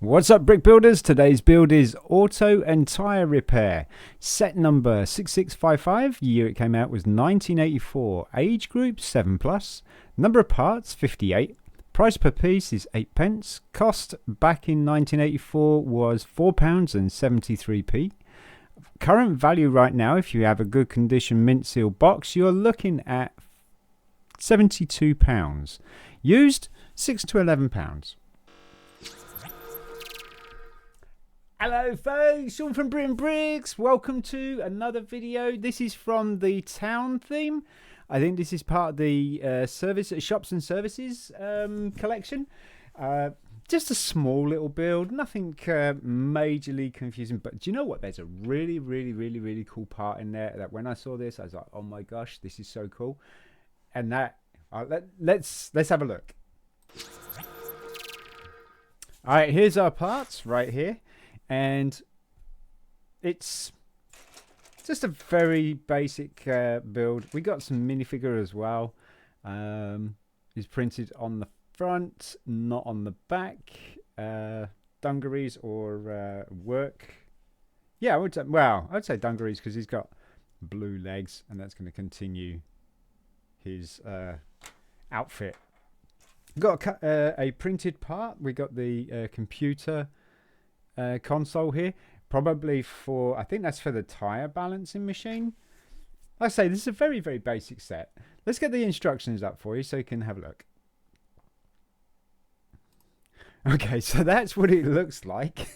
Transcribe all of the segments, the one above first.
What's up, brick builders? Today's build is auto and tyre repair. Set number 6655. Year it came out was 1984. Age group 7+. Number of parts 58. Price per piece is 8p. Cost back in 1984 was £4.73. Current value right now, if you have a good condition mint seal box, you're looking at £72. Used £6 to £11. Hello folks, Sean from BRIT'N Bricks. Welcome to another video. This is from the town theme. I think this is part of the shops and services collection. Just a small little build, nothing majorly confusing. But do you know what? There's a really cool part in there that when I saw this, I was like, oh my gosh, this is so cool. And that let's have a look. All right, here's our parts right here. And it's just a very basic build. We got some minifigure as well. It's printed on the front, not on the back. Dungarees or work. Yeah, I'd say dungarees because he's got blue legs, and that's going to continue his outfit. Got a printed part. We got the computer console here, probably for, I think that's for the tire balancing machine. Like I say, this is a very basic set. Let's get the instructions up for you so you can have a look. Okay, so that's what it looks like.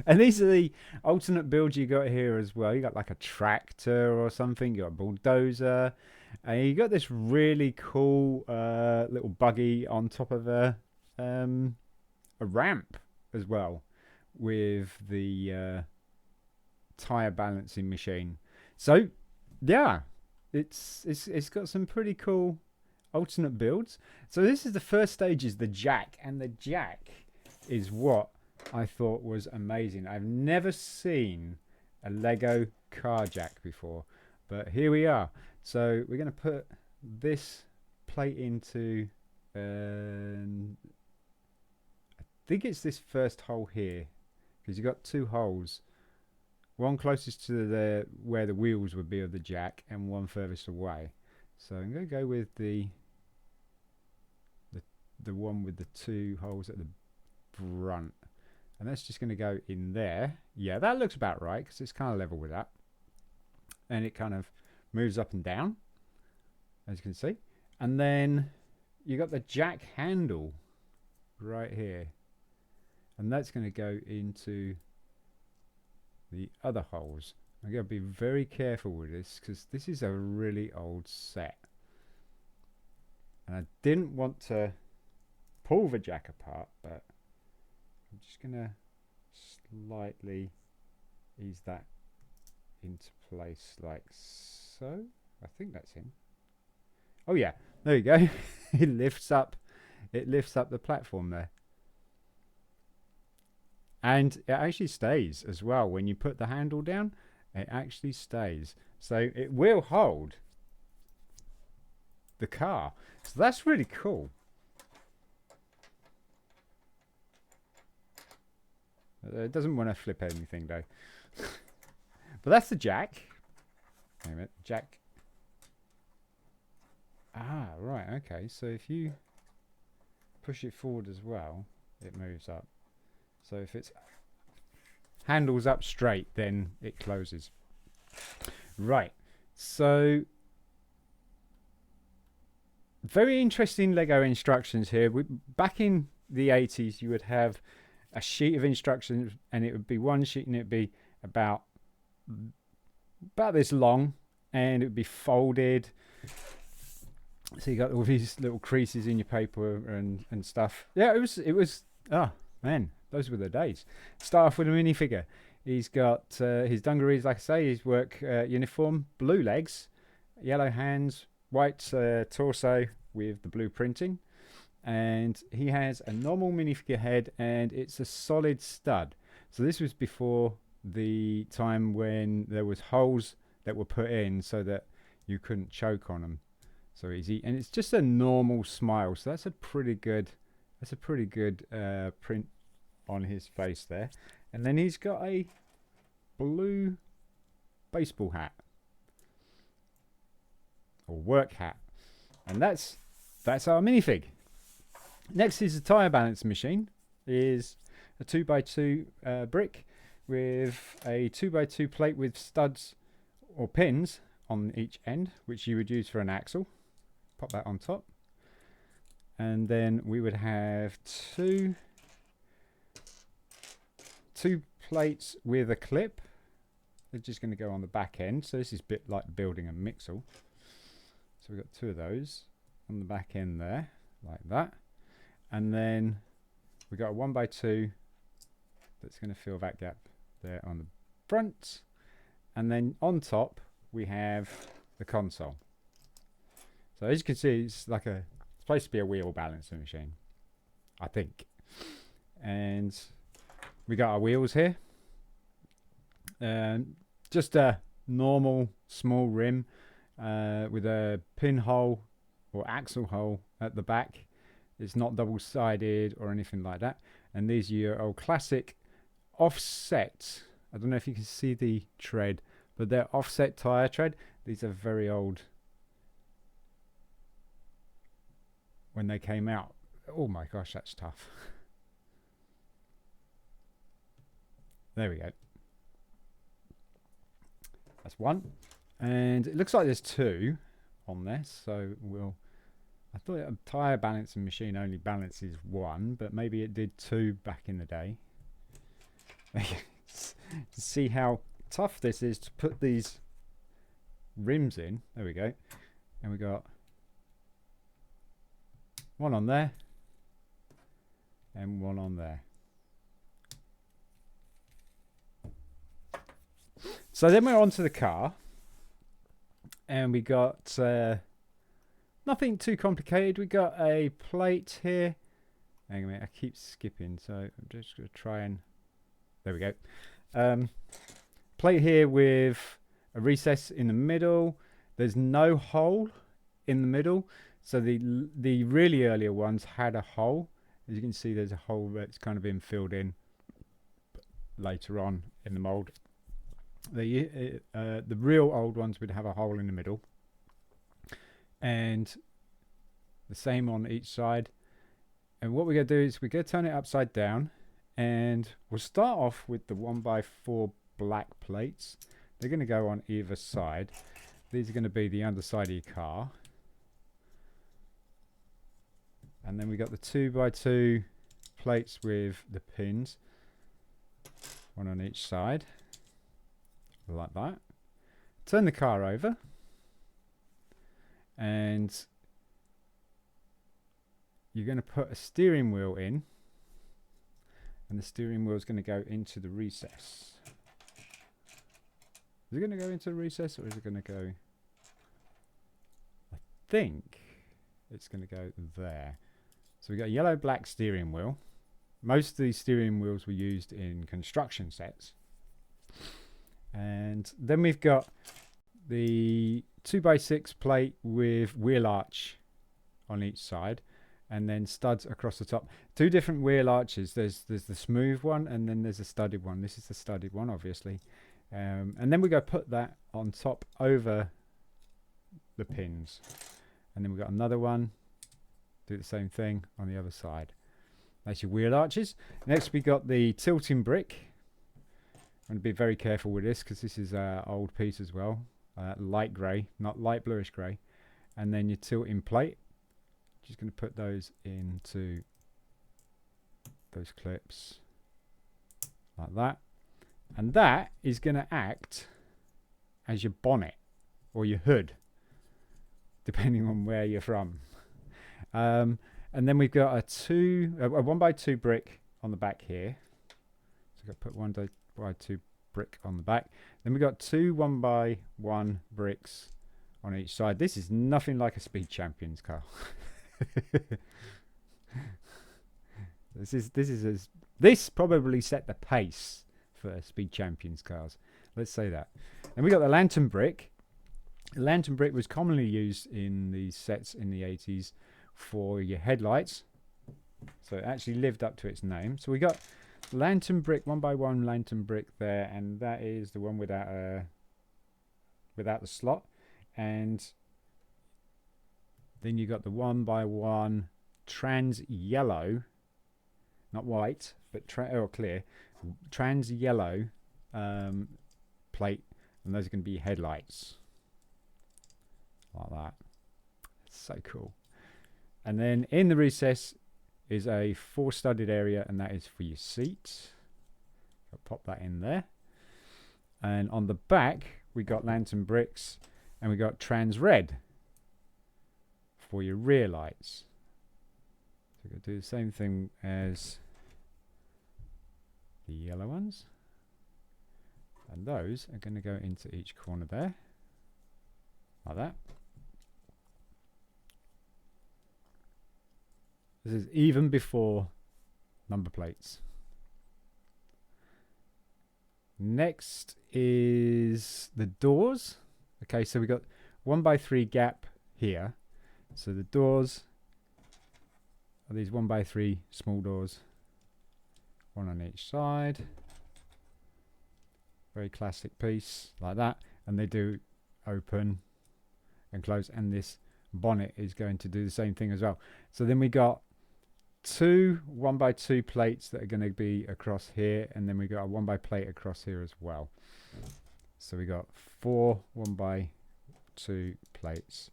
And these are the alternate builds you got here as well. You got like a tractor or something, you got a bulldozer, and you got this really cool little buggy on top of a ramp as well, with the tire balancing machine. So yeah, it's got some pretty cool alternate builds. So this is the first stage, is the jack, and the jack is what I thought was amazing. I've never seen a Lego car jack before, but here we are. So we're going to put this plate into I think it's this first hole here, because you've got two holes, one closest to where the wheels would be of the jack, and one furthest away. So I'm going to go with the one with the two holes at the front, and that's just going to go in there. Yeah, that looks about right because it's kind of level with that, and it kind of moves up and down, as you can see. And then you got the jack handle right here, and that's going to go into the other holes. I'm going to be very careful with this because this is a really old set, and I didn't want to pull the jack apart, but I'm just going to slightly ease that into place like so. I think that's in. Oh yeah, there you go. It lifts up the platform there. And it actually stays as well. When you put the handle down, it actually stays. So it will hold the car. So that's really cool. It doesn't want to flip anything though. But that's the jack. Wait a minute, jack. Ah, right, okay. So if you push it forward as well, it moves up. So if it's handles up straight, then it closes. Right. So very interesting Lego instructions here. Back in the 80s, you would have a sheet of instructions, and it would be one sheet, and it would be about this long, and it would be folded. So you got all these little creases in your paper and stuff. Yeah, it was. Oh man, those were the days. Start off with a minifigure. He's got his dungarees, like I say, his work uniform, blue legs, yellow hands, white torso with the blue printing, and he has a normal minifigure head, and it's a solid stud. So this was before the time when there was holes that were put in so that you couldn't choke on them so easy, and it's just a normal smile. So that's a pretty good print on his face there. And then he's got a blue baseball hat or work hat, and that's our minifig. Next is the tire balancing machine. Is a 2x2 brick with a 2x2 plate with studs or pins on each end, which you would use for an axle. Pop that on top, and then we would have two plates with a clip. They're just going to go on the back end, so this is a bit like building a mixel. So we've got two of those on the back end there, like that. And then we've got a 1x2 that's going to fill that gap there on the front. And then on top, we have the console. So as you can see, it's supposed to be a wheel balancing machine, I think. And we got our wheels here. Just a normal small rim with a pinhole or axle hole at the back. It's not double-sided or anything like that. And these are your old classic offset. I don't know if you can see the tread, but they're offset tire tread. These are very old when they came out. Oh my gosh, that's tough. There we go. That's one. And it looks like there's two on this, so I thought a tire balancing machine only balances one, but maybe it did two back in the day. To see how tough this is to put these rims in. There we go. And we got one on there and one on there. So then we're on to the car, and we got nothing too complicated. We got a plate here. Hang on a minute, I keep skipping, so I'm just going to try and... There we go. Plate here with a recess in the middle. There's no hole in the middle. So the really earlier ones had a hole. As you can see, there's a hole that's kind of been filled in later on in the mould. The real old ones would have a hole in the middle, and the same on each side. And what we're going to do is we're going to turn it upside down, and we'll start off with the 1x4 black plates. They're going to go on either side. These are going to be the underside of your car, and then we got the 2x2 plates with the pins, one on each side. Like that. Turn the car over, and you're going to put a steering wheel in, and the steering wheel is going to go into the recess. Is it going to go into the recess, or is it going to go... I think it's going to go there. So we've got a yellow black steering wheel. Most of these steering wheels were used in construction sets. And then we've got the 2x6 plate with wheel arch on each side, and then studs across the top. Two different wheel arches. There's the smooth one, and then there's a studded one. This is the studded one, obviously. And then we're going to put that on top over the pins. And then we've got another one. Do the same thing on the other side. That's your wheel arches. Next we got the tilting brick. I'm going to be very careful with this because this is an old piece as well. Light grey, not light bluish grey. And then your tilting plate. Just going to put those into those clips like that. And that is going to act as your bonnet or your hood, depending on where you're from. And then we've got a 1x2 brick on the back here. So I've got to put 1x2 brick on the back. Then we've got two 1x1 bricks on each side. This is nothing like a Speed Champions car. This probably set the pace for Speed Champions cars. Let's say that. And we got the lantern brick. The lantern brick was commonly used in these sets in the 80s for your headlights. So it actually lived up to its name. So we got lantern brick, 1x1 lantern brick there, and that is the one without the slot. And then you got the 1x1 trans yellow, not white, but or clear, trans yellow plate, and those are going to be headlights like that. It's so cool. And then in the recess is a 4 studded area, and that is for your seats. I'll pop that in there. And on the back we got lantern bricks, and we got trans red for your rear lights. So we're going to do the same thing as the yellow ones, and those are going to go into each corner there like that. This is even before number plates. Next is the doors. Okay, so we got 1x3 gap here. So the doors are these 1x3 small doors, one on each side. Very classic piece like that, and they do open and close, and this bonnet is going to do the same thing as well. So then we got 2 1x2 plates that are going to be across here, and then we got a 1x plate across here as well. So we got 4 1x2 plates.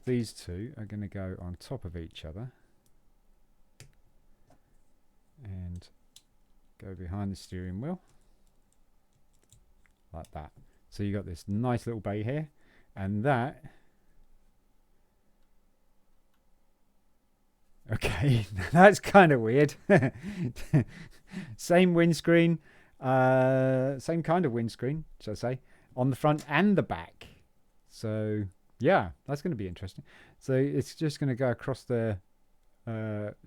These two are going to go on top of each other and go behind the steering wheel like that. So you got this nice little bay here, and that, okay, that's kind of weird. Same windscreen, same kind of windscreen, shall I say, on the front and the back. So yeah, that's going to be interesting. So it's just going to go across the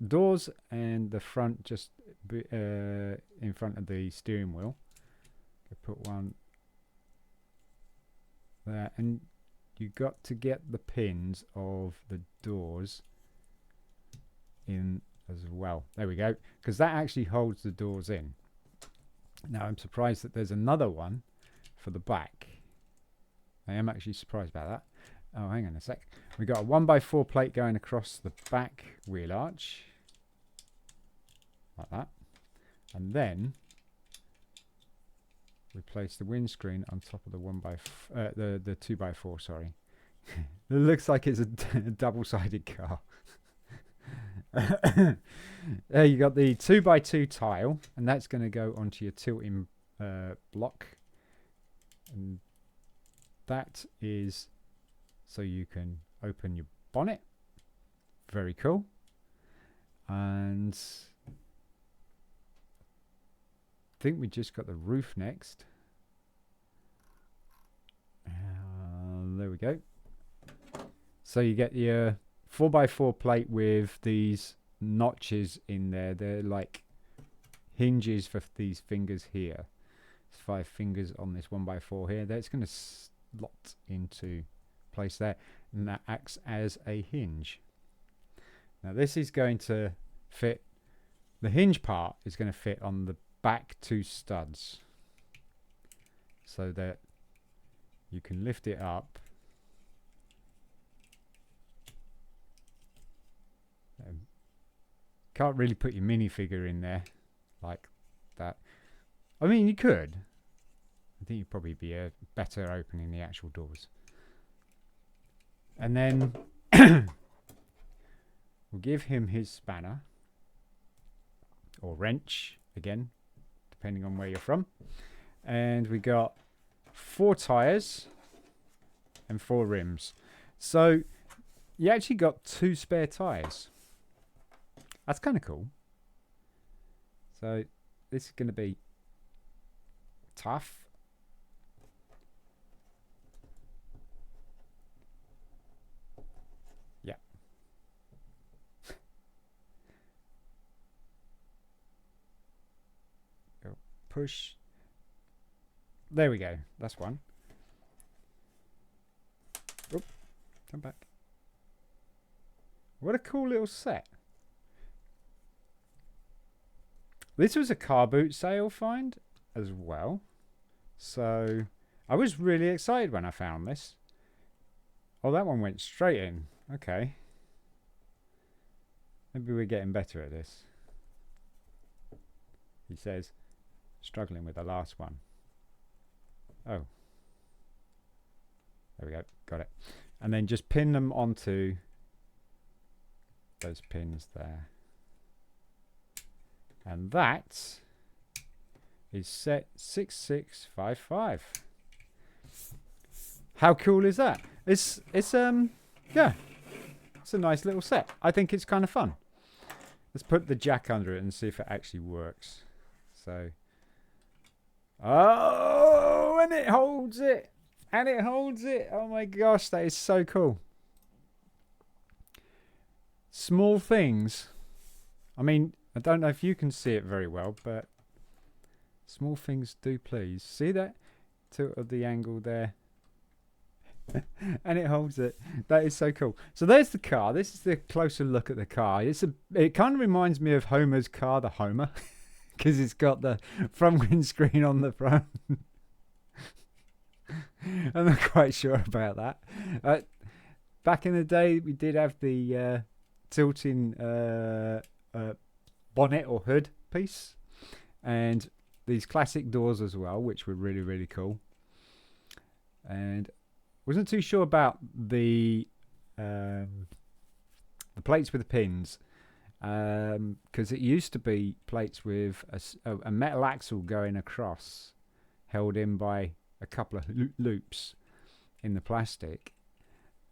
doors and the front, just in front of the steering wheel. Put one there, and you got to get the pins of the doors in as well. There we go, because that actually holds the doors in. Now I'm surprised that there's another one for the back. I am actually surprised about that. Oh, hang on a sec. We got a 1x4 plate going across the back wheel arch like that, and then we place the windscreen on top of the the 2x4. Sorry, it looks like it's a double-sided car. There you got the 2x2 tile, and that's going to go onto your tilting block, and that is so you can open your bonnet. Very cool. And I think we just got the roof next. There we go. So you get your 4x4 plate with these notches in there. They're like hinges for these fingers here. It's 5 fingers on this 1x4 here. That's going to slot into place there, and that acts as a hinge. Now this is going to fit, the hinge part is going to fit on the back 2 studs, so that you can lift it up can't really put your minifigure in there like that. I mean, you could. I think you'd probably be better opening the actual doors. And then we'll give him his spanner or wrench again, depending on where you're from. And we got 4 tires and 4 rims. So you actually got 2 spare tires. That's kind of cool. So this is going to be tough. Yeah. Go push. There we go. That's one. Oh, come back. What a cool little set. This was a car boot sale find as well. So I was really excited when I found this. Oh, that one went straight in. Okay. Maybe we're getting better at this. He says, struggling with the last one. Oh. There we go. Got it. And then just pin them onto those pins there. And that is set 6655. How cool is that? It's yeah, it's a nice little set. I think it's kind of fun. Let's put the jack under it and see if it actually works. So, oh, and it holds it, and it holds it. Oh my gosh, that is so cool. Small things. I mean, I don't know if you can see it very well, but small things do please. See that? Tilt of the angle there. And it holds it. That is so cool. So there's the car. This is the closer look at the car. It kind of reminds me of Homer's car, the Homer, because it's got the front windscreen on the front. I'm not quite sure about that. Back in the day, we did have the tilting bonnet or hood piece, and these classic doors as well, which were really, really cool. And wasn't too sure about the plates with the pins, because it used to be plates with a metal axle going across, held in by a couple of loops in the plastic,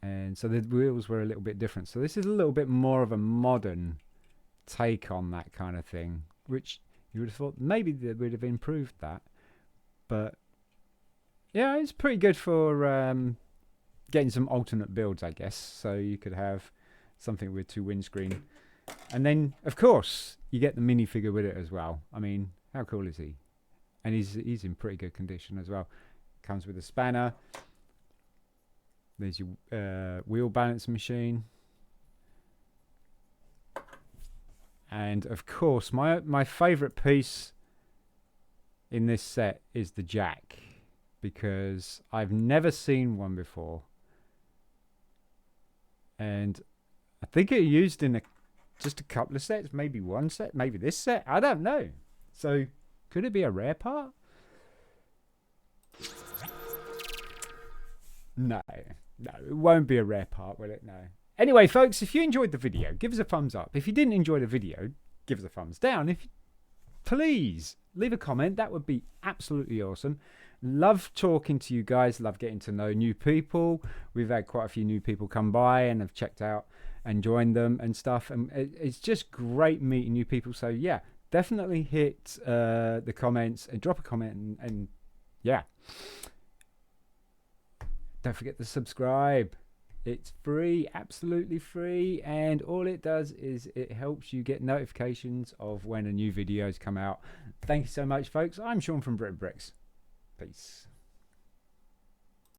and so the wheels were a little bit different. So this is a little bit more of a modern take on that kind of thing, which you would have thought maybe they would have improved that, but yeah, it's pretty good for getting some alternate builds, I guess. So you could have something with 2 windscreen, and then of course you get the minifigure with it as well. I mean, how cool is he? And he's in pretty good condition as well. Comes with a spanner. There's your wheel balance machine, and of course my favorite piece in this set is the jack, because I've never seen one before. And I think it used in just a couple of sets, maybe one set, maybe this set. I don't know. So could it be a rare part? No, it won't be a rare part, will it? No. Anyway, folks, if you enjoyed the video, give us a thumbs up. If you didn't enjoy the video, give us a thumbs down. Please leave a comment. That would be absolutely awesome. Love talking to you guys. Love getting to know new people. We've had quite a few new people come by and have checked out and joined them and stuff. And it's just great meeting new people. So yeah, definitely hit the comments and drop a comment. And yeah, don't forget to subscribe. It's free, absolutely free, and all it does is it helps you get notifications of when a new video's come out. Thank you so much, folks. I'm Sean from BRIT'N. Peace.